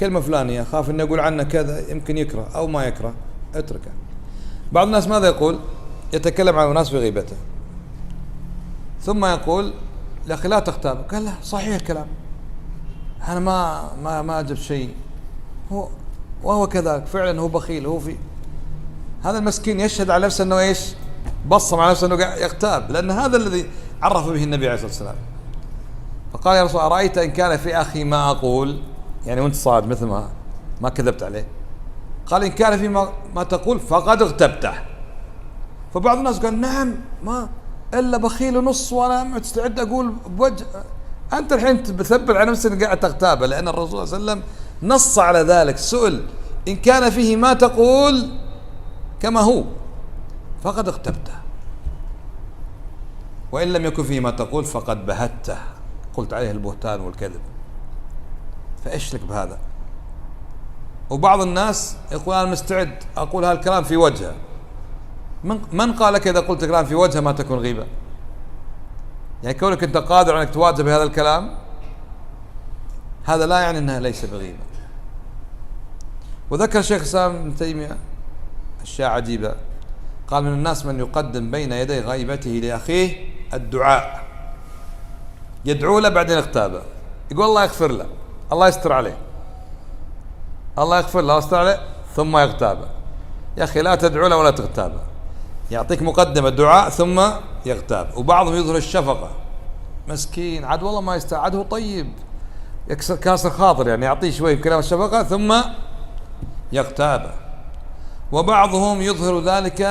كلمة فلانية أخاف أن يقول عنه كذا، يمكن يكره أو ما يكره، اتركه. بعض الناس ماذا يقول؟ يتكلم عن الناس بغيبته، ثم يقول يا أخي لا تغتاب. قال لا، صحيح الكلام، أنا ما أجب شيء، هو وهو كذلك فعلا، هو بخيل، هو في هذا المسكين يشهد على نفسه أنه إيش؟ بصم على نفسه أنه يغتاب، لأن هذا الذي عرف به النبي عليه الصلاة والسلام. فقال يا رسول الله أرأيت إن كان في أخي ما أقول، يعني وأنت صادق مثل ما كذبت عليه. قال إن كان في ما تقول فقد اغتبته. فبعض الناس قال نعم، ما إلا بخيل ونص وأنا مستعد أقول بوجه. أنت الحين بثبت على نفسك قاعد تغتابه، لأن الرسول صلى الله عليه وسلم نص على ذلك. سئل إن كان فيه ما تقول كما هو فقد اغتبته، وإن لم يكن فيه ما تقول فقد بهته، قلت عليه البهتان والكذب. فإيش لك بهذا؟ وبعض الناس يقول أنا مستعد أقول هذا الكلام في وجهه. من قال لك إذا قلت كلام في وجهه ما تكون غيبة؟ يعني كونك أنت قادر أنك تواجه بهذا الكلام، هذا لا يعني أنها ليس بغيبة. وذكر الشيخ الإسلام ابن تيمية أشياء عجيبة. قال من الناس من يقدم بين يدي غيبته لأخيه الدعاء، يدعو له بعدين اغتابه، يقول الله يغفر له، الله يستر عليه، الله يغفر له، الله يستر عليه، ثم يغتابه. يا أخي لا تدعو له ولا تغتابه، يعطيك مقدمة دعاء ثم يغتاب. وبعضهم يظهر الشفقة، مسكين عاد والله ما يستعد، هو طيب، يكسر كاسر خاطر، يعني يعطيه شوي بكلام الشفقة ثم يغتابه. وبعضهم يظهر ذلك